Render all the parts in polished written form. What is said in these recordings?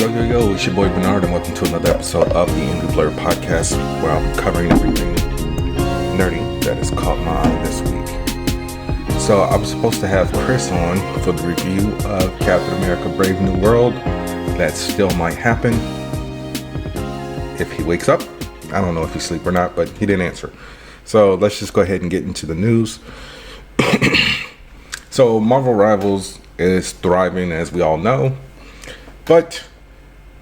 Yo, it's your boy Bernard, and welcome to another episode of the Angry Blerd podcast, where I'm covering everything nerdy that has caught my eye this week. So I was supposed to have Chris on for the review of Captain America Brave New World. That still might happen if he wakes up. I don't know if he's asleep or not, but he didn't answer. So let's just go ahead and get into the news. So Marvel Rivals is thriving, as we all know, but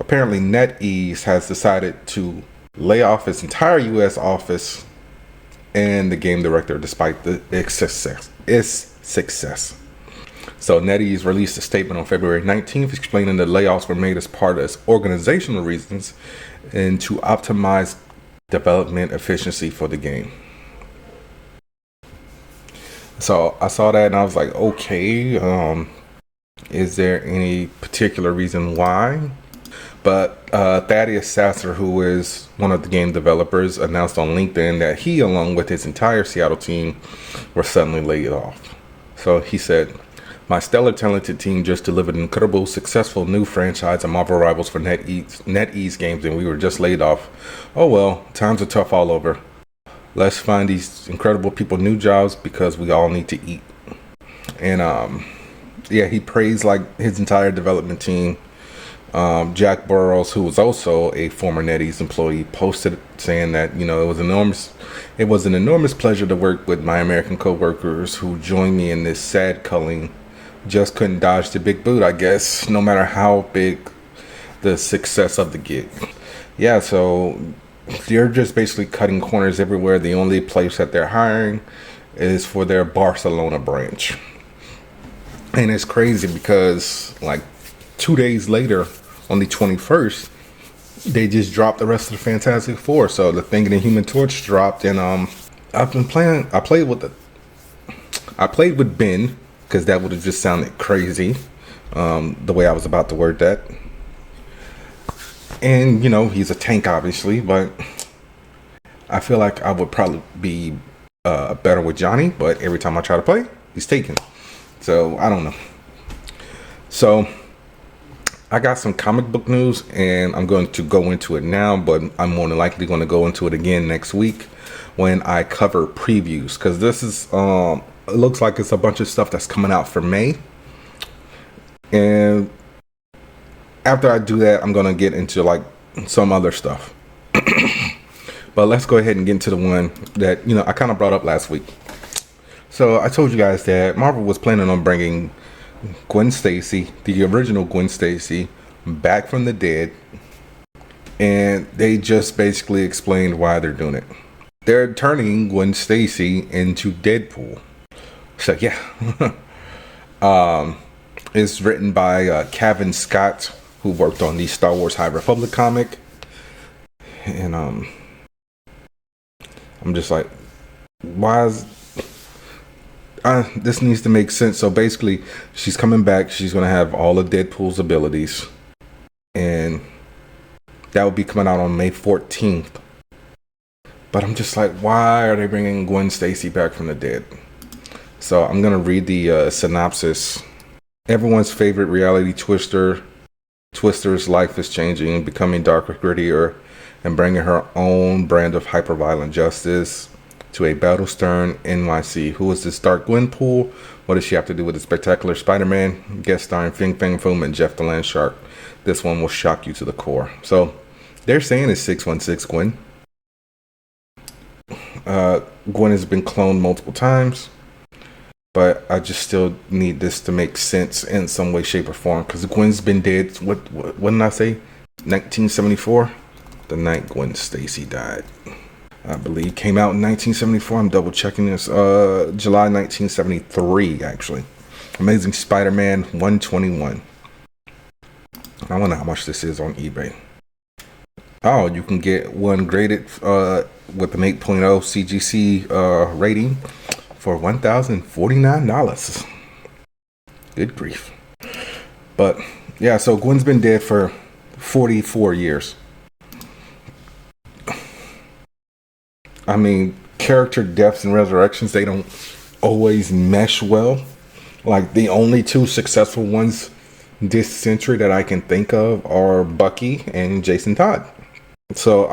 apparently NetEase has decided to lay off its entire U.S. office and the game director despite its success. So NetEase released a statement on February 19th explaining the layoffs were made as part of organizational reasons and to optimize development efficiency for the game. So I saw that and I was like, okay, is there any particular reason why? But Thaddeus Sasser, who is one of the game developers, announced on LinkedIn that he, along with his entire Seattle team, were suddenly laid off. So he said, "My stellar talented team just delivered an incredible, successful new franchise of Marvel Rivals for NetEase games, and we were just laid off. Oh well, times are tough all over. Let's find these incredible people new jobs because we all need to eat." And he praised like his entire development team. Jack Burrows, who was also a former NetEase employee, posted saying that, it was an enormous pleasure to work with my American coworkers who joined me in this sad culling. Just couldn't dodge the big boot, I guess, no matter how big the success of the gig. Yeah, so they're just basically cutting corners everywhere. The only place that they're hiring is for their Barcelona branch. And it's crazy because like 2 days later, on the 21st, they just dropped the rest of the Fantastic Four. So the Thing and the Human Torch dropped, and I've been playing. I played with Ben because that would have just sounded crazy, the way I was about to word that. And he's a tank, obviously, but I feel like I would probably be better with Johnny. But every time I try to play, he's taken. So I don't know. So I got some comic book news, and I'm going to go into it now, but I'm more than likely going to go into it again next week when I cover previews, because this is it looks like it's a bunch of stuff that's coming out for May. And after I do that, I'm going to get into like some other stuff. But let's go ahead and get into the one that I kind of brought up last week. So I told you guys that Marvel was planning on bringing Gwen Stacy, the original Gwen Stacy, back from the dead, and they just basically explained why they're doing it. They're turning Gwen Stacy into Deadpool. So yeah, it's written by Kevin Scott, who worked on the Star Wars High Republic comic, and I'm just like, why is this needs to make sense. So basically, she's coming back. She's going to have all of Deadpool's abilities. And that will be coming out on May 14th. But I'm just like, why are they bringing Gwen Stacy back from the dead? So I'm going to read the synopsis. Everyone's favorite reality Twister's life is changing, becoming darker, grittier, and bringing her own brand of hyper-violent justice to a battle-stern NYC. Who is this Dark Gwenpool? What does she have to do with the spectacular Spider-Man? Guest starring Fing Fang Foom and Jeff the Land Shark. This one will shock you to the core. So they're saying it's 616 Gwen. Gwen has been cloned multiple times, but I just still need this to make sense in some way, shape, or form, because Gwen's been dead. What did I say? 1974, the night Gwen Stacy died. I believe came out in 1974. I'm double checking this. July 1973, actually. Amazing Spider-Man 121. I wonder how much this is on eBay. Oh, you can get one graded with an 8.0 CGC rating for $1,049. Good grief. But yeah, so Gwen's been dead for 44 years. I mean, character deaths and resurrections, they don't always mesh well. Like, the only two successful ones this century that I can think of are Bucky and Jason Todd. So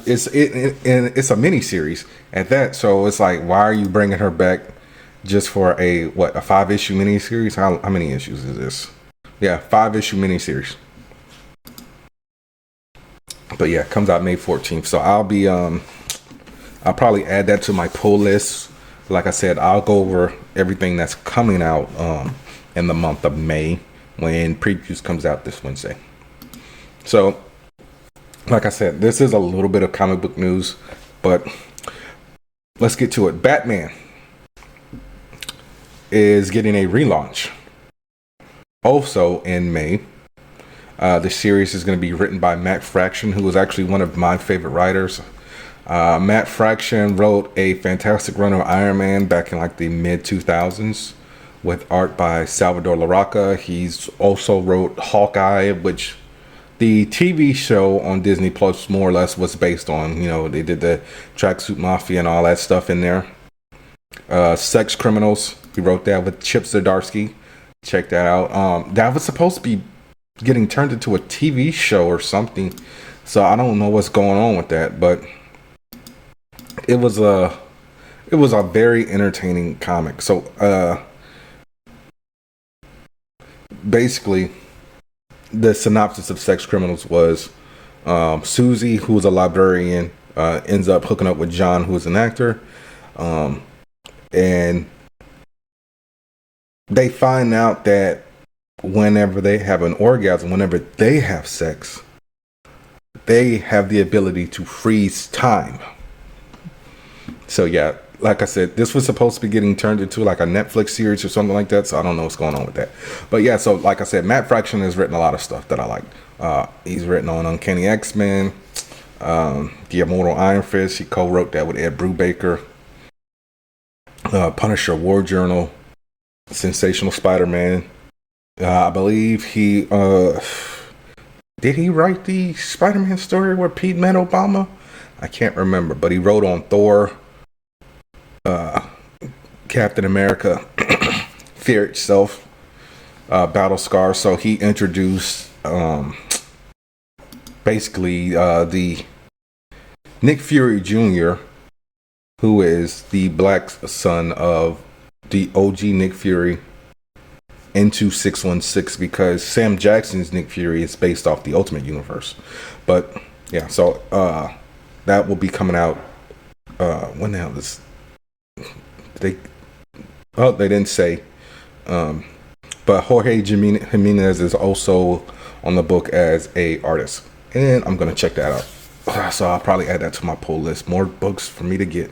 it's a mini series at that. So it's like, why are you bringing her back just for a 5-issue mini series? How many issues is this? Yeah, 5-issue mini series. But yeah, it comes out May 14th. So I'll probably add that to my pull list. Like I said, I'll go over everything that's coming out in the month of May when previews comes out this Wednesday. So, like I said, this is a little bit of comic book news, but let's get to it. Batman is getting a relaunch. Also in May, the series is going to be written by Matt Fraction, who was actually one of my favorite writers. Matt Fraction wrote a fantastic run of Iron Man back in like the mid 2000s with art by Salvador Larroca. He's also wrote Hawkeye, which the TV show on Disney Plus more or less was based on. You know, they did the Tracksuit Mafia and all that stuff in there. Sex Criminals, he wrote that with Chip Zdarsky. Check that out. That was supposed to be getting turned into a TV show or something, so I don't know what's going on with that, but it was a very entertaining comic. So basically the synopsis of Sex Criminals was Susie, who was a librarian, ends up hooking up with John, who is an actor, and they find out that whenever they have an orgasm, whenever they have sex, they have the ability to freeze time. So yeah, like I said, this was supposed to be getting turned into like a Netflix series or something like that, so I don't know what's going on with that. But yeah, so like I said, Matt Fraction has written a lot of stuff that I like. He's written on Uncanny X-Men, The Immortal Iron Fist. He co-wrote that with Ed Brubaker. Punisher War Journal, Sensational Spider-Man. I believe he did he write the Spider-Man story where Pete met Obama? I can't remember, but he wrote on Thor, Captain America, Fear Itself, Battle Scar. So he introduced basically the Nick Fury Jr., who is the black son of the OG Nick Fury, into 616, because Sam Jackson's Nick Fury is based off the Ultimate Universe. But yeah, so that will be coming out when the hell is they didn't say, but Jorge Jimenez is also on the book as a artist, and I'm gonna check that out. So I'll probably add that to my pull list. More books for me to get.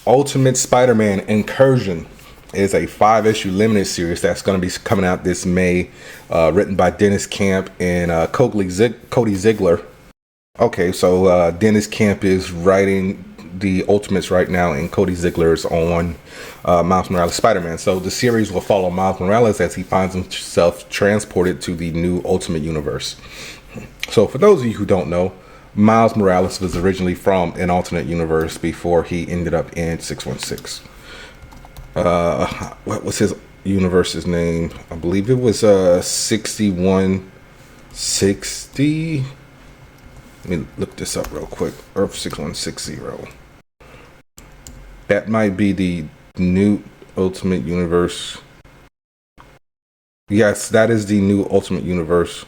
Ultimate Spider-Man Incursion is a 5-issue limited series that's going to be coming out this May, written by Dennis Camp and Cody Ziegler. Okay, so Dennis Camp is writing the Ultimates right now, and Cody Ziegler is on Miles Morales Spider-Man. So the series will follow Miles Morales as he finds himself transported to the new Ultimate Universe. So for those of you who don't know, Miles Morales was originally from an alternate universe before he ended up in 616. What was his universe's name? I believe it was 6160. Let me look this up real quick. Earth 6160. That might be the new Ultimate Universe. Yes, that is the new Ultimate Universe.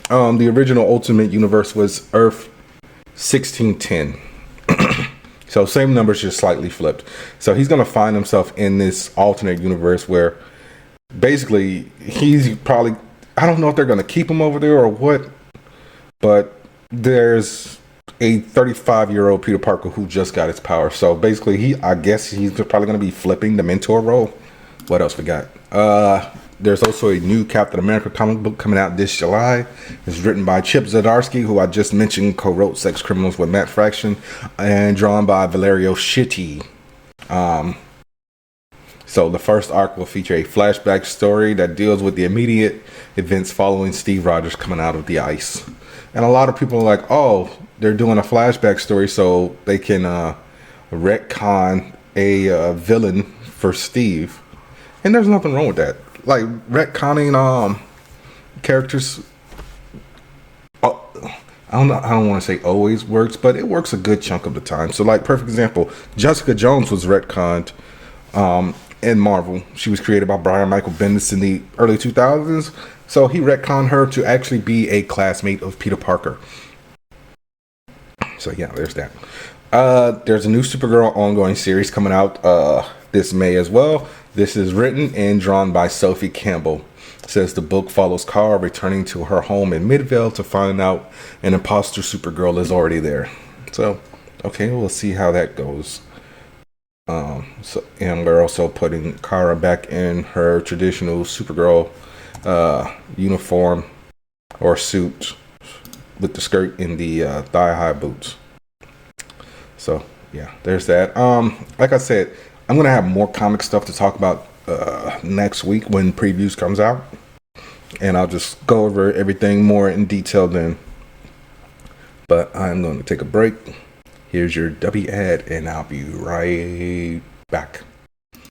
The original Ultimate Universe was Earth 1610. So same numbers, just slightly flipped. So he's going to find himself in this alternate universe where basically he's probably, I don't know if they're going to keep him over there or what, but there's a 35-year-old Peter Parker who just got his power. So basically I guess he's probably going to be flipping the mentor role. What else we got? There's also a new Captain America comic book coming out this July. It's written by Chip Zdarsky, who I just mentioned co-wrote Sex Criminals with Matt Fraction, and drawn by Valerio Schiti. So the first arc will feature a flashback story that deals with the immediate events following Steve Rogers coming out of the ice. And a lot of people are like, oh, they're doing a flashback story so they can retcon a villain for Steve. And there's nothing wrong with that. Like retconning characters, I don't want to say always works, but it works a good chunk of the time. So like perfect example, Jessica Jones was retconned in Marvel. She was created by Brian Michael Bendis in the early 2000s. So he retconned her to actually be a classmate of Peter Parker. So yeah, there's that. There's a new Supergirl ongoing series coming out this May as well. This is written and drawn by Sophie Campbell. It says the book follows Kara returning to her home in Midvale to find out an imposter Supergirl is already there. So, okay, we'll see how that goes. And we're also putting Kara back in her traditional Supergirl uniform or suit with the skirt and the thigh-high boots. So yeah, there's that. Like I said, I'm gonna have more comic stuff to talk about next week when previews comes out, and I'll just go over everything more in detail then. But I'm going to take a break. Here's your W ad, and I'll be right back.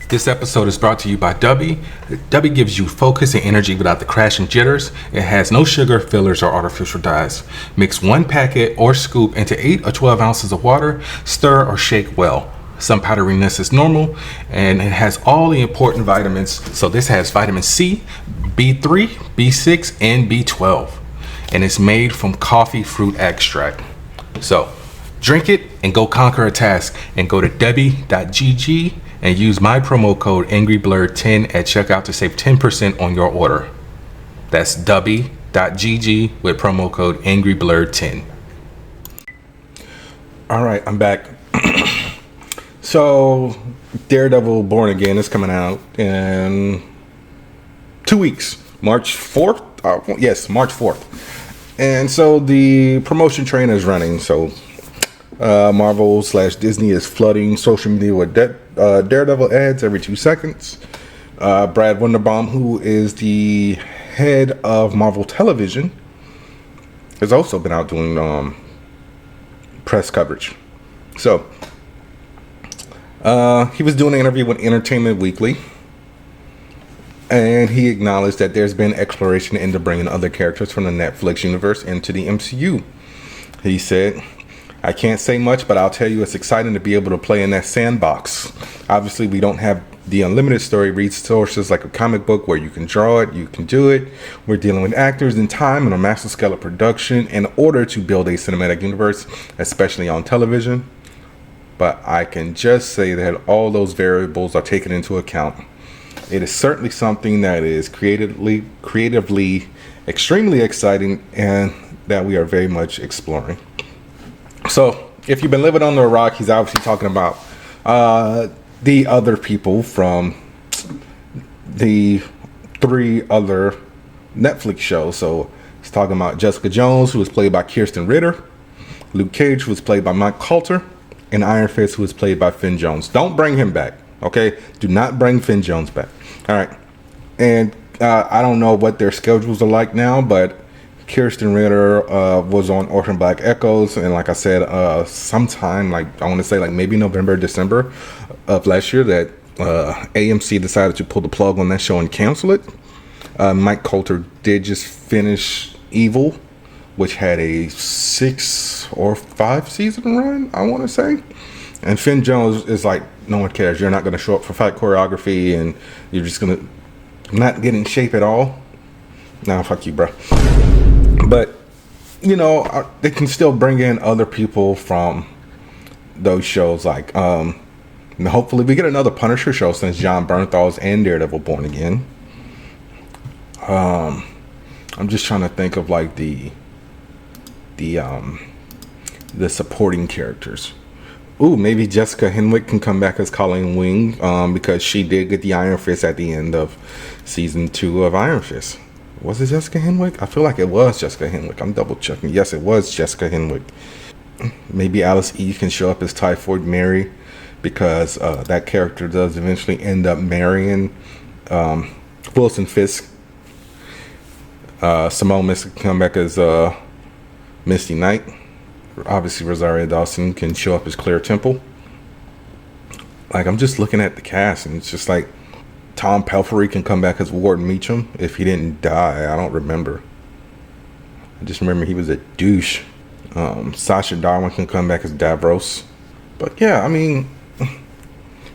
This episode is brought to you by Dubby. Dubby gives you focus and energy without the crash and jitters. It has no sugar, fillers, or artificial dyes. Mix 1 packet or scoop into 8 or 12 ounces of water. Stir or shake well. Some powderiness is normal, and it has all the important vitamins. So this has vitamin C, B3, B6, and B12. And it's made from coffee fruit extract. So drink it and go conquer a task. And go to Debbie.gg and use my promo code AngryBlerd10 at checkout to save 10% on your order. That's Debbie.gg with promo code AngryBlerd10. All right, I'm back. So Daredevil Born Again is coming out in 2 weeks, March 4th. Yes, March 4th. And so the promotion train is running. So Marvel/Disney is flooding social media with Daredevil ads every 2 seconds. Brad Wunderbaum, who is the head of Marvel Television, has also been out doing press coverage. So he was doing an interview with Entertainment Weekly, and he acknowledged that there's been exploration into bringing other characters from the Netflix universe into the MCU. He said, I can't say much, but I'll tell you it's exciting to be able to play in that sandbox. Obviously, we don't have the unlimited story resources like a comic book where you can draw it, you can do it. We're dealing with actors and time and a massive scale of production in order to build a cinematic universe, especially on television. But I can just say that all those variables are taken into account. It is certainly something that is creatively extremely exciting and that we are very much exploring. So if you've been living under a rock, he's obviously talking about the other people from the 3 other Netflix shows. So he's talking about Jessica Jones, who was played by Kirsten Ritter, Luke Cage, who was played by Mike Coulter, and Iron Fist, who was played by Finn Jones. Don't bring him back, okay? Do not bring Finn Jones back. All right. And I don't know what their schedules are like now, but Kirsten Ritter was on Orphan Black Echoes, and like I said, sometime, like I want to say like maybe November, December of last year, that AMC decided to pull the plug on that show and cancel it. Mike Coulter did just finish Evil, which had a 6 or 5 season run, I want to say. And Finn Jones is like, no one cares. You're not going to show up for fight choreography, and you're just going to not get in shape at all. Nah, fuck you, bro. But, you know, they can still bring in other people from those shows. Like, hopefully we get another Punisher show since John Bernthal's and Daredevil Born Again. I'm just trying to think of like the supporting characters. Ooh, maybe Jessica Henwick can come back as Colleen Wing, because she did get the Iron Fist at the end of season 2 of Iron Fist. Was it Jessica Henwick? I feel like it was Jessica Henwick. I'm double checking. Yes, it was Jessica Henwick. Maybe Alice Eve can show up as Typhoid Mary, because that character does eventually end up marrying Wilson Fisk. Simone Misk can come back as Misty Knight. Obviously, Rosario Dawson can show up as Claire Temple. Like, I'm just looking at the cast, and it's just like Tom Pelphrey can come back as Warden Meacham if he didn't die. I don't remember. I just remember he was a douche. Sasha Darwin can come back as Davros. But yeah, I mean,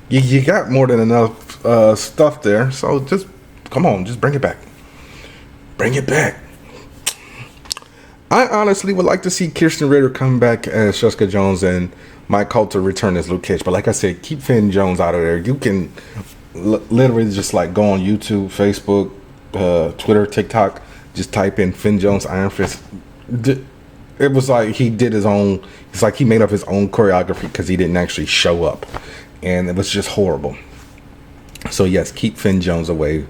you got more than enough stuff there. So just come on, just bring it back. Bring it back. I honestly would like to see Kirsten Ritter come back as Jessica Jones and Mike Coulter return as Luke Cage. But like I said, keep Finn Jones out of there. You can literally just like go on YouTube, Facebook, Twitter, TikTok. Just type in Finn Jones Iron Fist. It was like he did his own. It's like he made up his own choreography because he didn't actually show up, and it was just horrible. So yes, keep Finn Jones away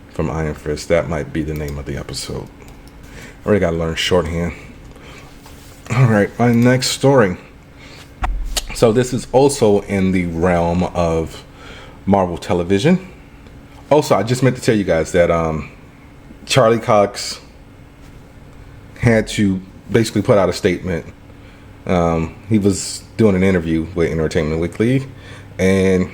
from Iron Fist. That might be the name of the episode. I already got to learn shorthand. All right, my next story. So this is also in the realm of Marvel Television. Also, I just meant to tell you guys that Charlie Cox had to basically put out a statement. He was doing an interview with Entertainment Weekly, and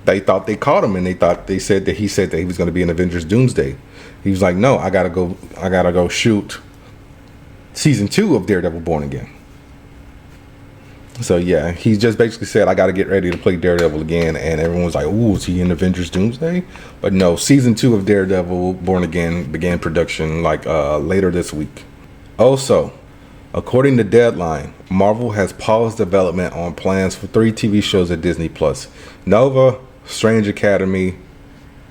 they thought they caught him, and he said that he was going to be in Avengers Doomsday. He was like, no, I gotta go shoot season 2 of Daredevil Born Again. So yeah, he just basically said, I gotta get ready to play Daredevil again, and everyone was like, ooh, is he in Avengers Doomsday? But no, season 2 of Daredevil Born Again began production like later this week. Also, according to Deadline, Marvel has paused development on plans for 3 TV shows at Disney Plus: Nova, Strange Academy,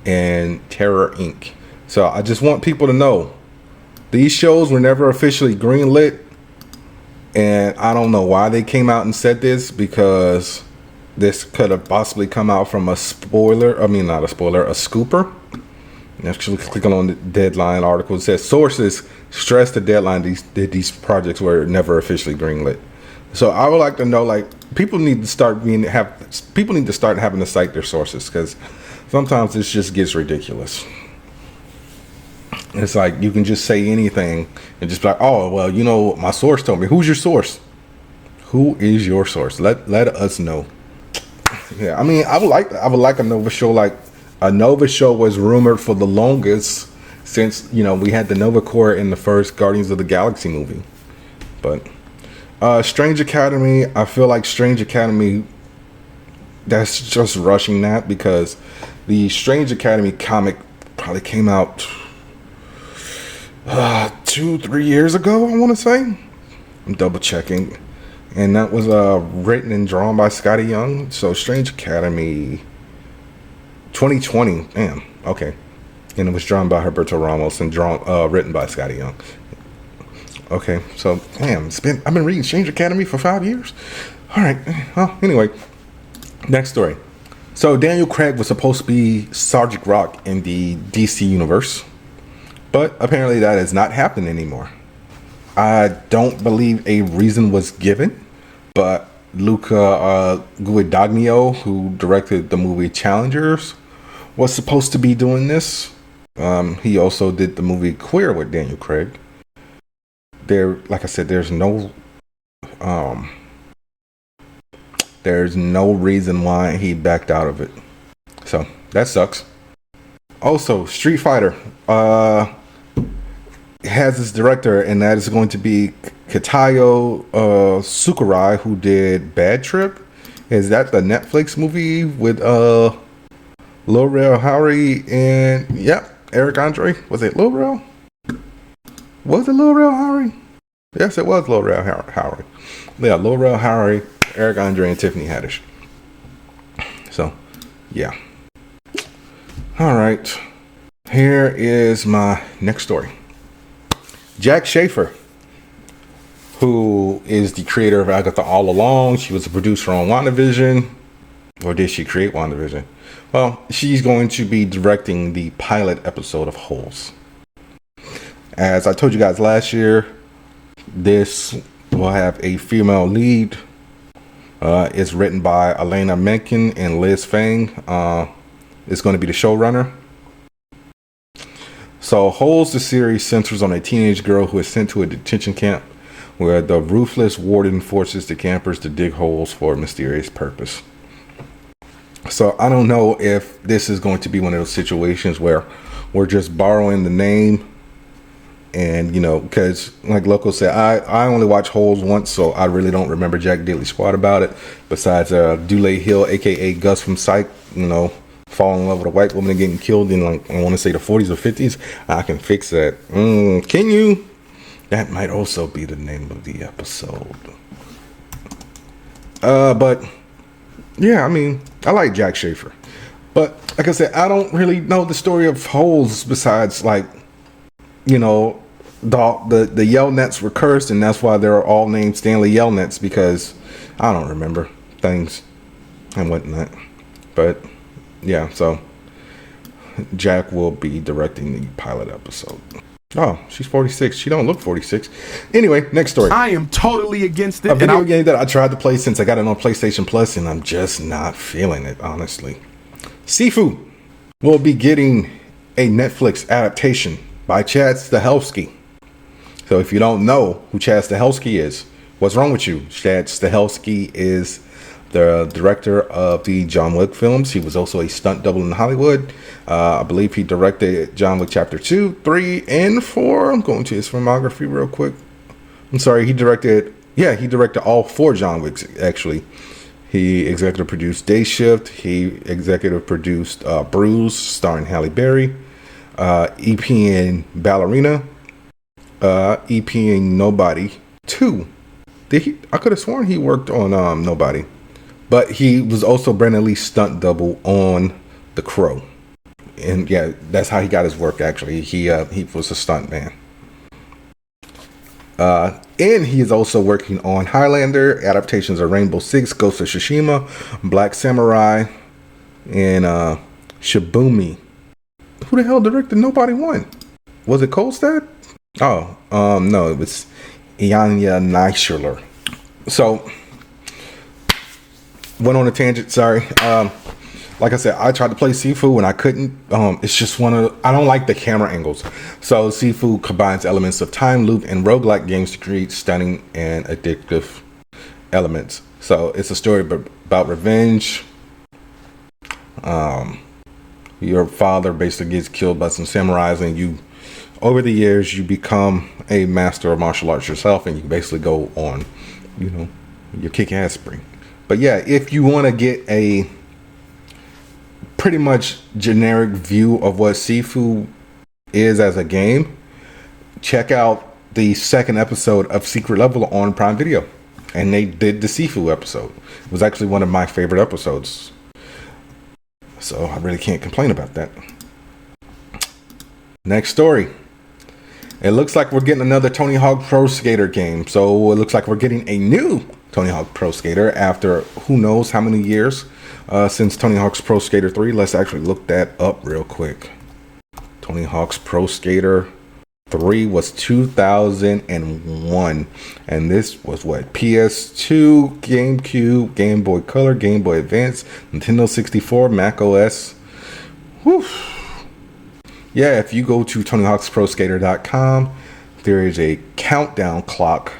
and Terror Inc. So I just want people to know these shows were never officially greenlit, and I don't know why they came out and said this, because this could have possibly come out from a spoiler. I mean, not a spoiler, a scooper. Actually, clicking on the Deadline article, it says sources stress the Deadline these projects were never officially greenlit. So I would like to know, like, people need to start having to cite their sources, because sometimes this just gets ridiculous. It's like you can just say anything and just be like, oh, well, you know, my source told me. Who's your source? Who is your source? Let us know. Yeah, I mean, I would like a Nova show. Like, a Nova show was rumored for the longest since, you know, we had the Nova Corps in the first Guardians of the Galaxy movie. But Strange Academy, I feel like Strange Academy, that's just rushing that, because the Strange Academy comic probably came out 2-3 years ago, I want to say. I'm double checking, and that was written and drawn by Scotty Young. So Strange Academy 2020, damn, okay, and it was drawn by Humberto Ramos and written by Scotty Young. Okay, so damn, I've been reading Strange Academy for 5 years. All right, well, anyway, next story. So Daniel Craig was supposed to be Sergeant Rock in the DC universe, but apparently that has not happened anymore. I don't believe a reason was given, but Luca Guadagnino, who directed the movie Challengers, was supposed to be doing this. He also did the movie Queer with Daniel Craig. Like I said, there's no reason why he backed out of it. So that sucks. Also, Street Fighter has its director, and that is going to be Katayo Sakurai, who did Bad Trip. Is that the Netflix movie with Lil Rel Howery and Eric Andre? Was it Lil Rel? Was it Lil Rel Howery? Yes, it was Lil Rel Howery. Yeah, Lil Rel Howery, Eric Andre, and Tiffany Haddish. So, yeah. All right. Here is my next story. Jac Schaffer, who is the creator of Agatha All Along. She was a producer on WandaVision. Or did she create WandaVision? Well, she's going to be directing the pilot episode of Holes. As I told you guys last year, this will have a female lead. It's written by Elena Menken and Liz Fang. It's going to be the showrunner. So Holes, the series, centers on a teenage girl who is sent to a detention camp where the ruthless warden forces the campers to dig holes for a mysterious purpose. So I don't know if this is going to be one of those situations where we're just borrowing the name. And, because like Loco said, I only watch Holes once, so I really don't remember Jack Daily Squad about it. Besides Dule Hill, a.k.a. Gus from Psych, falling in love with a white woman and getting killed in, like, I want to say the 40s or 50s. I can fix that. Can you? That might also be the name of the episode. But, yeah, I mean, I like Jac Schaffer. But, like I said, I don't really know the story of Holes besides, like, the Yell Nets were cursed, and that's why they're all named Stanley Yell Nets, because I don't remember things and whatnot. But yeah, so Jack will be directing the pilot episode. Oh, she's 46. She don't look 46. Anyway, next story. I am totally against it. A video game that I tried to play since I got it on PlayStation Plus, and I'm just not feeling it, honestly. Sifu will be getting a Netflix adaptation by Chad Stahelski. So if you don't know who Chad Stahelski is, what's wrong with you? Chad Stahelski is the director of the John Wick films. He was also a stunt double in Hollywood. I believe he directed John Wick Chapter 2, 3, and 4. I'm going to his filmography real quick. I'm sorry, he directed all 4 John Wicks, actually. He executive produced Day Shift. He executive produced Bruise, starring Halle Berry. EP&ing Ballerina. EP&ing Nobody 2. I could have sworn he worked on Nobody. But he was also Brandon Lee's stunt double on The Crow. And yeah, that's how he got his work, actually. He was a stunt man. And he is also working on Highlander, adaptations of Rainbow Six, Ghost of Tsushima, Black Samurai, and Shibumi. Who the hell directed Nobody 1? Was it Kolstad? Oh, no, it was Ianya Neischerler. So, went on a tangent, sorry. Like I said, I tried to play Sifu and I couldn't. It's just I don't like the camera angles. So Sifu combines elements of time loop and roguelike games to create stunning and addictive elements. So it's a story about revenge. Your father basically gets killed by some samurais, and over the years, you become a master of martial arts yourself, and you basically go on, your kick-ass spree. But yeah, if you want to get a pretty much generic view of what Sifu is as a game, check out the second episode of Secret Level on Prime Video. And they did the Sifu episode. It was actually one of my favorite episodes. So I really can't complain about that. Next story. It looks like we're getting another Tony Hawk Pro Skater game. So it looks like we're getting a new Tony Hawk Pro Skater after who knows how many years since Tony Hawk's Pro Skater 3. Let's actually look that up real quick. Tony Hawk's Pro Skater 3 was 2001. And this was what? PS2, GameCube, Game Boy Color, Game Boy Advance, Nintendo 64, Mac OS. Whew. Yeah, if you go to TonyHawk'sProSkater.com, there is a countdown clock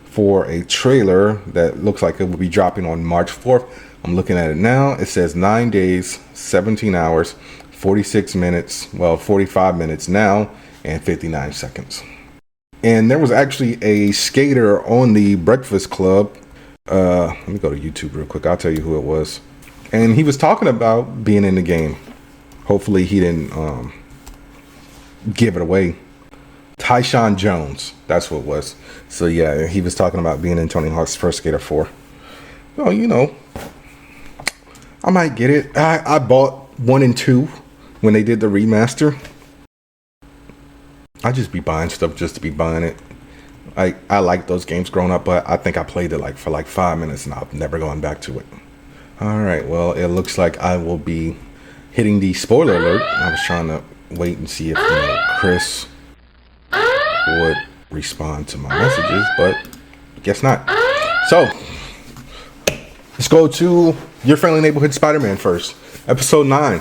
for a trailer that looks like it will be dropping on March 4th. I'm looking at it now. It says 9 days, 17 hours, 46 minutes, 45 minutes now, and 59 seconds. And there was actually a skater on the Breakfast Club. Let me go to YouTube real quick. I'll tell you who it was. And he was talking about being in the game. Hopefully he didn't give it away. Tyshawn Jones, that's what it was. So yeah, he was talking about being in Tony Hawk's Pro Skater 4. Well, I might get it. I bought 1 and 2 when they did the remaster. I just be buying stuff just to be buying it. I like those games growing up, but I think I played it for 5 minutes and I've never gone back to it. All right, well, it looks like I will be hitting the spoiler alert. I was trying to wait and see if Chris would respond to my messages, but guess not. So let's go to Your Friendly Neighborhood Spider-Man first. Episode 9.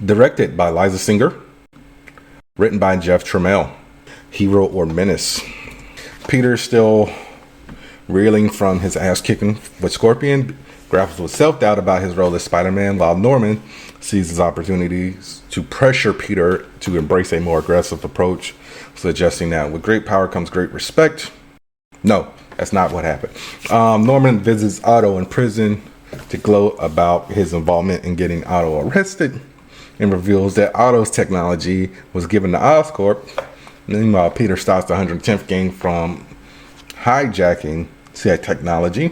Directed by Liza Singer. Written by Jeff Trammell. Hero or Menace. Peter's still reeling from his ass kicking with Scorpion. grapples with self-doubt about his role as Spider-Man, while Norman sees his opportunities to pressure Peter to embrace a more aggressive approach, suggesting that with great power comes great respect. No, that's not what happened. Norman visits Otto in prison to gloat about his involvement in getting Otto arrested, and reveals that Otto's technology was given to Oscorp. Meanwhile, Peter stops the 110th gang from hijacking said technology.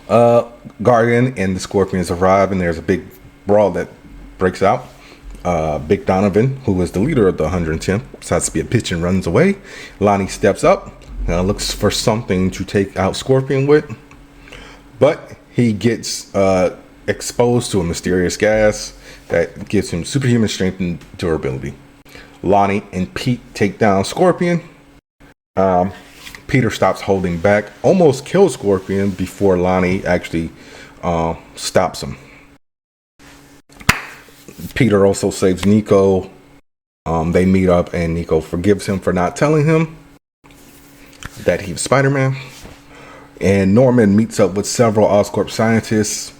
Guardian and the Scorpions arrive, and there's a big brawl that breaks out. Big Donovan, who is the leader of the 110th, decides to be a bitch and runs away. Lonnie steps up, looks for something to take out Scorpion with, but he gets exposed to a mysterious gas that gives him superhuman strength and durability. Lonnie and Pete take down Scorpion. Peter stops holding back, almost kills Scorpion before Lonnie actually stops him. Peter also saves Nico. They meet up, and Nico forgives him for not telling him that he was Spider-Man. And Norman meets up with several Oscorp scientists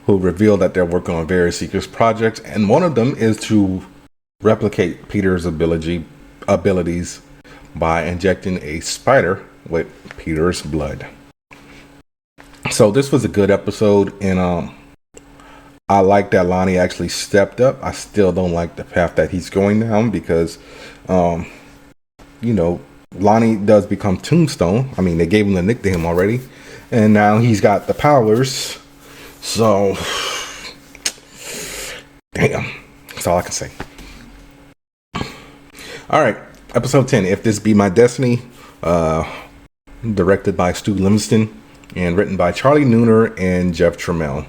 who reveal that they're working on various secret projects, and one of them is to replicate Peter's abilities by injecting a spider with Peter's blood. So this was a good episode, and I like that Lonnie actually stepped up. I still don't like the path that he's going down because, Lonnie does become Tombstone. I mean, they gave him the nickname already, and now he's got the powers. So, damn, that's all I can say. All right, episode 10, If This Be My Destiny, directed by Stu Livingston and written by Charlie Nooner and Jeff Trammell.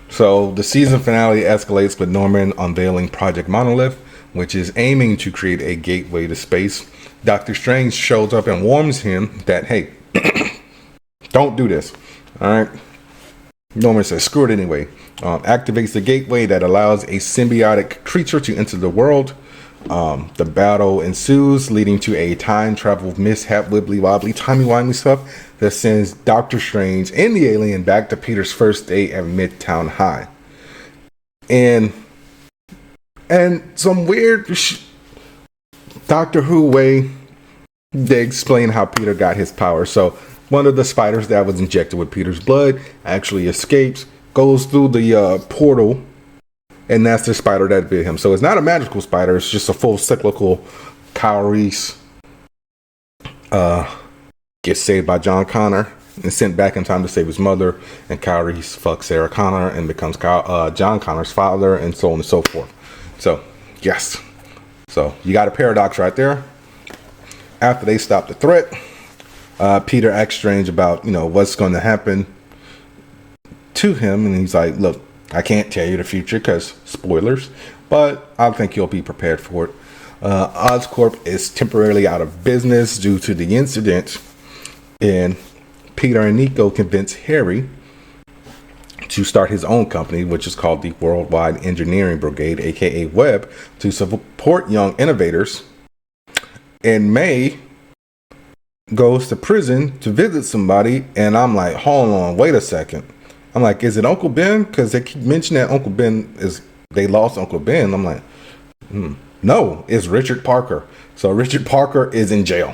So the season finale escalates with Norman unveiling Project Monolith, which is aiming to create a gateway to space. Doctor Strange shows up and warns him that, hey, don't do this. All right. Norman says, screw it anyway. Activates the gateway that allows a symbiotic creature to enter the world. The battle ensues, leading to a time travel mishap, wibbly wobbly, timey-wimey stuff that sends Doctor Strange and the alien back to Peter's first day at Midtown High. And some weird Doctor Who way, they explain how Peter got his power. So one of the spiders that was injected with Peter's blood actually escapes, goes through the portal, and that's the spider that bit him. So it's not a magical spider, it's just a full cyclical. Kyle Reese gets saved by John Connor and sent back in time to save his mother, and Kyle Reese fucks Sarah Connor and becomes John Connor's father, and so on and so forth. So yes, so you got a paradox right there. After they stop the threat, Peter asks Strange about what's going to happen to him, and he's like, look, I can't tell you the future because spoilers, but I think you'll be prepared for it. Oscorp is temporarily out of business due to the incident, and Peter and Nico convince Harry to start his own company, which is called the Worldwide Engineering Brigade, aka WEB, to support young innovators. And May goes to prison to visit somebody, and I'm like, hold on, wait a second. I'm like, is it Uncle Ben? Because they keep mentioning that Uncle Ben they lost Uncle Ben. I'm like, no, it's Richard Parker. So Richard Parker is in jail.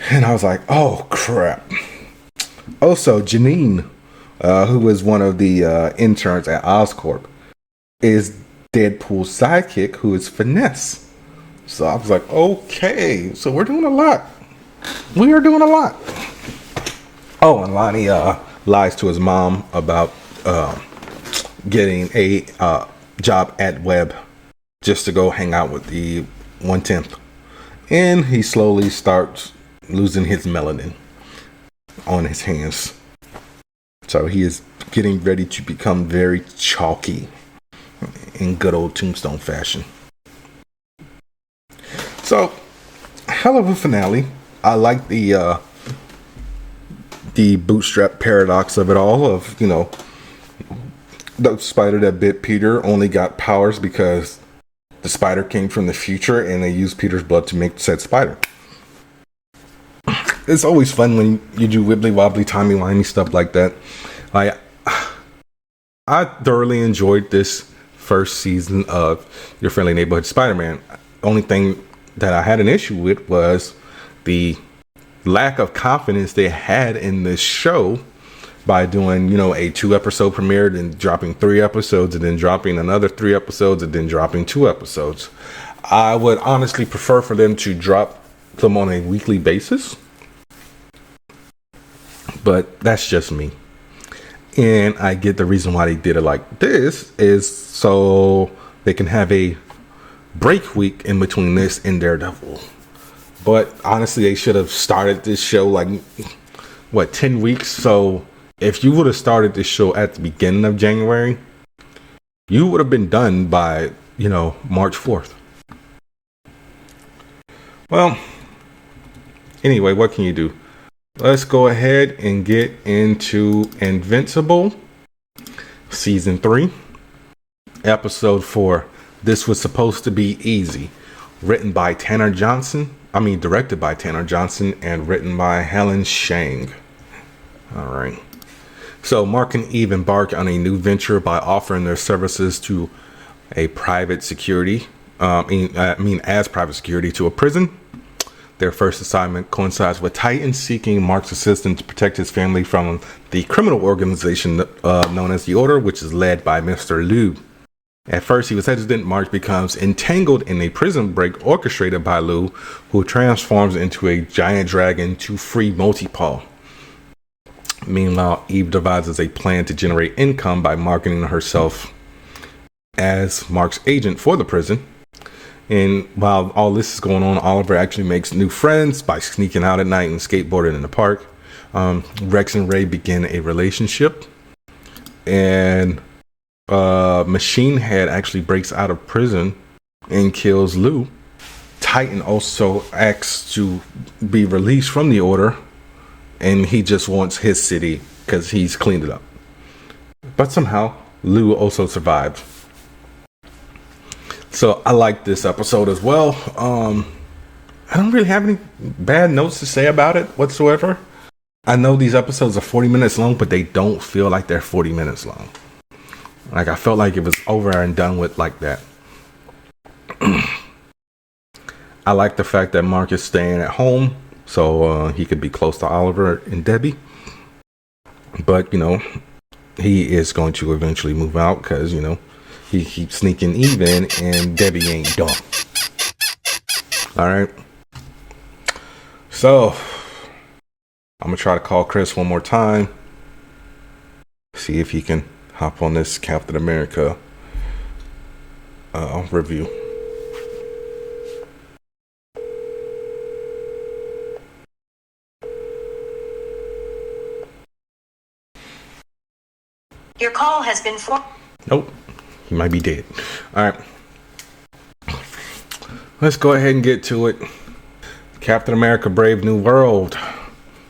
And I was like, oh, crap. Also, Janine, who is one of the interns at Oscorp, is Deadpool's sidekick, who is Finesse. So I was like, okay, so we're doing a lot. We are doing a lot. Oh, and Lonnie lies to his mom about getting a job at Web just to go hang out with the 110th. And he slowly starts losing his melanin on his hands. So he is getting ready to become very chalky in good old Tombstone fashion. So, hell of a finale. I like the bootstrap paradox of it all, of the spider that bit Peter only got powers because the spider came from the future and they used Peter's blood to make said spider. it's always fun when you do wibbly wobbly, timey wimey stuff like that. Like, I thoroughly enjoyed this first season of Your Friendly Neighborhood Spider-Man. Only thing that I had an issue with was the lack of confidence they had in this show by doing, a 2-episode premiere, then dropping 3 episodes, and then dropping another 3 episodes, and then dropping 2 episodes. I would honestly prefer for them to drop them on a weekly basis, but that's just me. And I get the reason why they did it like this is so they can have a break week in between this and Daredevil. But honestly, they should have started this show 10 weeks. So if you would have started this show at the beginning of January, you would have been done by, March 4th. Well, anyway, what can you do? Let's go ahead and get into Invincible, Season 3, Episode 4. This was supposed to be easy. Directed by Tanner Johnson, and written by Helen Shang. All right. So Mark and Eve embark on a new venture by offering their services to a private security, as private security to a prison. Their first assignment coincides with Titan seeking Mark's assistance to protect his family from the criminal organization known as the Order, which is led by Mr. Liu. At first, he was hesitant. Mark becomes entangled in a prison break orchestrated by Liu, who transforms into a giant dragon to free Multipaw. Meanwhile, Eve devises a plan to generate income by marketing herself as Mark's agent for the prison. And while all this is going on, Oliver actually makes new friends by sneaking out at night and skateboarding in the park. Rex and Ray begin a relationship. And Machine Head actually breaks out of prison and kills Lou. Titan also asks to be released from the Order. And he just wants his city because he's cleaned it up. But somehow, Lou also survived. So I like this episode as well. I don't really have any bad notes to say about it whatsoever. I know these episodes are 40 minutes long, but they don't feel like they're 40 minutes long. Like, I felt like it was over and done with like that. I like the fact that Mark is staying at home so he could be close to Oliver and Debbie. But, he is going to eventually move out because, he keeps sneaking Eve in and Debbie ain't dumb. All right. So, I'm going to try to call Chris one more time. See if he can hop on this Captain America review. Your call has been Nope. He might be dead. All right. Let's go ahead and get to it. Captain America Brave New World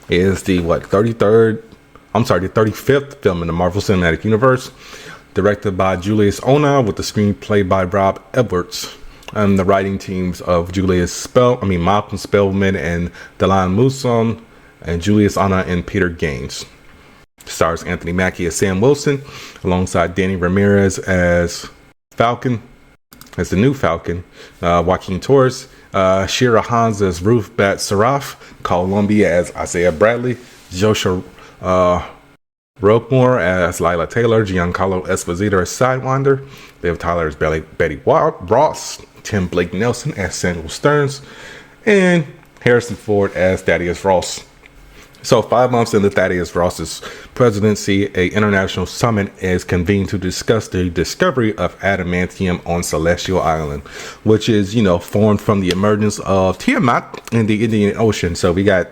is the 35th film in the Marvel Cinematic Universe. Directed by Julius Ona with the screenplay by Rob Edwards. And the writing teams of Malcolm Spellman and Delan Muson, and Julius Ona and Peter Gaines. Stars Anthony Mackie as Sam Wilson, alongside Danny Ramirez as Falcon, as the new Falcon, Joaquin Torres, Shira Hans as Ruth Bat Saraf, Columbia as Isaiah Bradley, Joshua Roquemore as Lila Taylor, Giancarlo Esposito as Sidewinder, Liv Tyler as Betty Ross, Tim Blake Nelson as Samuel Stearns, and Harrison Ford as Thaddeus Ross. So 5 months into Thaddeus Ross's presidency, an international summit is convened to discuss the discovery of adamantium on Celestial Island, which is, formed from the emergence of Tiamat in the Indian Ocean. So we got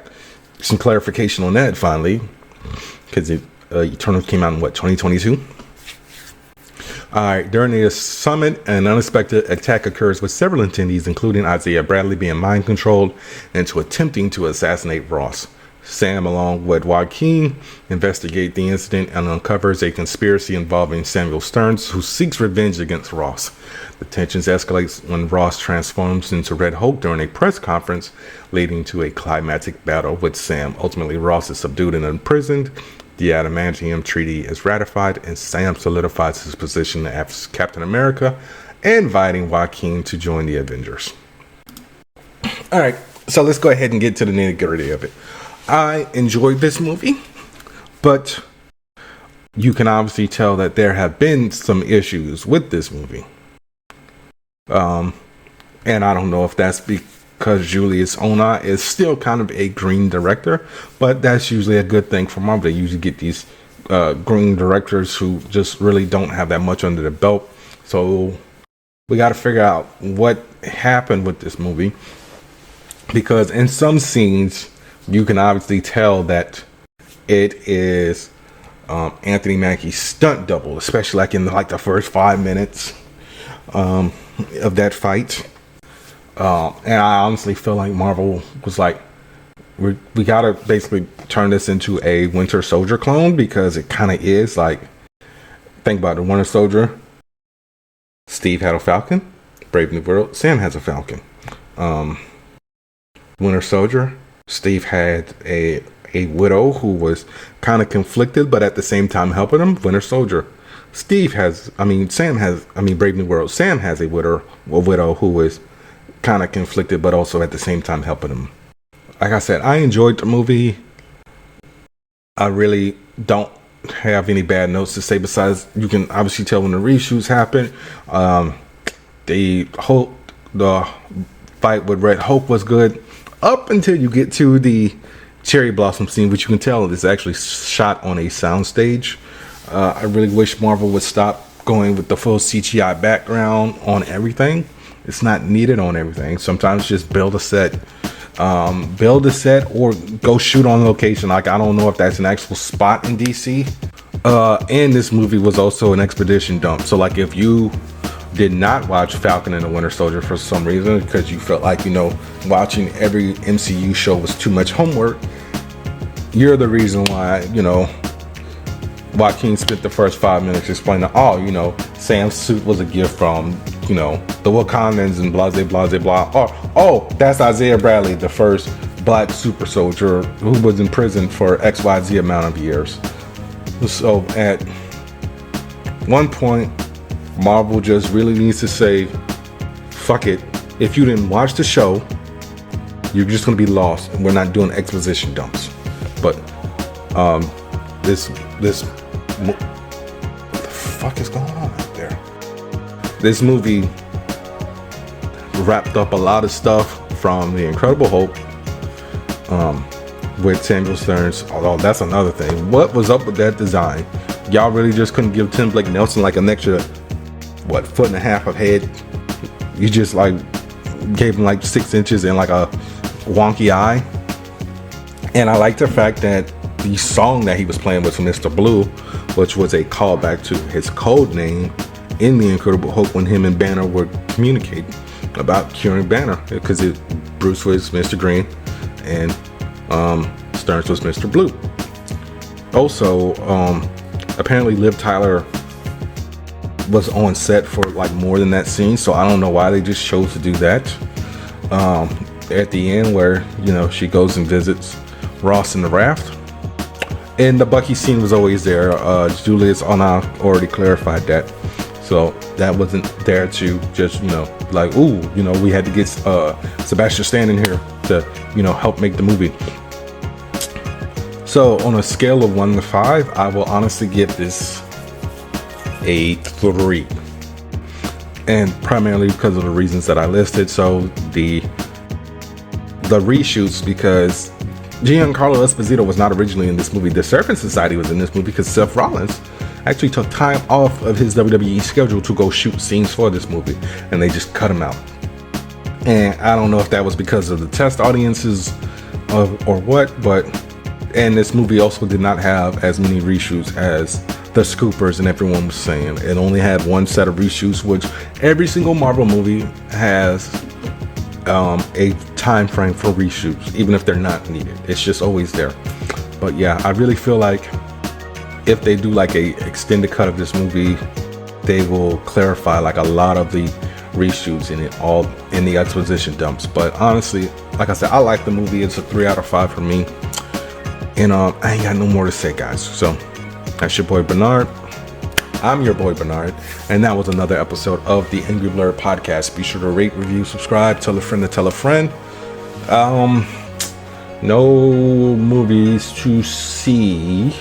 some clarification on that finally, because Eternal came out in 2022? All right, during the summit, an unexpected attack occurs with several attendees, including Isaiah Bradley being mind controlled into attempting to assassinate Ross. Sam, along with Joaquin, investigate the incident and uncovers a conspiracy involving Samuel Stearns, who seeks revenge against Ross. The tensions escalate when Ross transforms into Red Hulk during a press conference, leading to a climactic battle with Sam. Ultimately, Ross is subdued and imprisoned. The Adamantium Treaty is ratified, and Sam solidifies his position as Captain America, inviting Joaquin to join the Avengers. All right, so let's go ahead and get to the nitty-gritty of it. I enjoyed this movie, but you can obviously tell that there have been some issues with this movie. And I don't know if that's because Julius Onah is still kind of a green director, but that's usually a good thing for Marvel. They usually get these green directors who just really don't have that much under their belt. So we got to figure out what happened with this movie, because in some scenes you can obviously tell that it is Anthony Mackie's stunt double, especially like in the first 5 minutes of that fight. And I honestly feel like Marvel was like, we gotta basically turn this into a Winter Soldier clone, because it kind of is. Like, think about the Winter Soldier. Steve had a Falcon. Brave New World, Sam has a Falcon. Winter Soldier, Steve had a widow who was kind of conflicted, but at the same time helping him. Winter Soldier, Brave New World, Sam has a widow who was kind of conflicted, but also at the same time helping him. Like I said, I enjoyed the movie. I really don't have any bad notes to say, besides you can obviously tell when the reshoots happened. The fight with Red Hulk was good up until you get to the cherry blossom scene, which you can tell is actually shot on a soundstage. I really wish Marvel would stop going with the full CGI background on everything. It's not needed on everything. Sometimes just build a set or go shoot on location. Like, I don't know if that's an actual spot in DC. And this movie was also an expedition dump. So like, if you did not watch Falcon and the Winter Soldier for some reason, because you felt like, watching every MCU show was too much homework, you're the reason why, Joaquin spent the first 5 minutes explaining, Sam's suit was a gift from, the Wakandans and blah, blah, blah, blah. Oh, that's Isaiah Bradley, the first black super soldier who was in prison for XYZ amount of years. So at one point, Marvel just really needs to say, fuck it. If you didn't watch the show, you're just going to be lost, and we're not doing exposition dumps. But what the fuck is going on out there? This movie wrapped up a lot of stuff from The Incredible Hulk with Samuel Stearns. Although that's another thing. What was up with that design? Y'all really just couldn't give Tim Blake Nelson like an extra, 1.5 feet of head? You just gave him 6 inches and a wonky eye. And I like the fact that the song that he was playing was from Mr. Blue, which was a callback to his code name in The Incredible Hulk when him and Banner were communicating about curing Banner, because Bruce was Mr. Green and Stearns was Mr. Blue. Also, apparently Liv Tyler was on set for more than that scene, so I don't know why they just chose to do that. At the end where she goes and visits Ross in the raft, and the Bucky scene was always there. Julius Onah already clarified that, so that wasn't there to just we had to get Sebastian Stan in here to help make the movie. So on a scale of 1 to 5, I will honestly give this a 3, and primarily because of the reasons that I listed. So the reshoots, because Giancarlo Esposito was not originally in this movie. The Serpent Society was in this movie because Seth Rollins actually took time off of his WWE schedule to go shoot scenes for this movie, and they just cut him out. And I don't know if that was because of the test audiences or what, and this movie also did not have as many reshoots as the Scoopers and everyone was saying. It only had 1 set of reshoots, which every single Marvel movie has a time frame for reshoots, even if they're not needed. It's just always there. But yeah, I really feel like if they do like a extended cut of this movie, they will clarify like a lot of the reshoots in it, all in the exposition dumps. But honestly, like I said, I like the movie. It's a 3 out of 5 for me. And I ain't got no more to say, guys. So that's your boy Bernard. I'm your boy Bernard, and that was another episode of the Angry Blerd podcast. Be sure to rate, review, subscribe, tell a friend to tell a friend. No movies to see.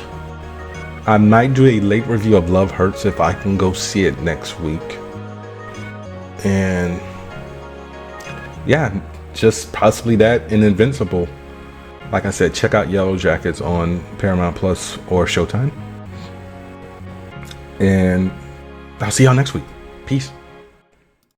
I might do a late review of Love Hurts if I can go see it next week. And yeah, just possibly that and Invincible. Like I said, check out Yellow Jackets on Paramount Plus or Showtime. And I'll see y'all next week. Peace.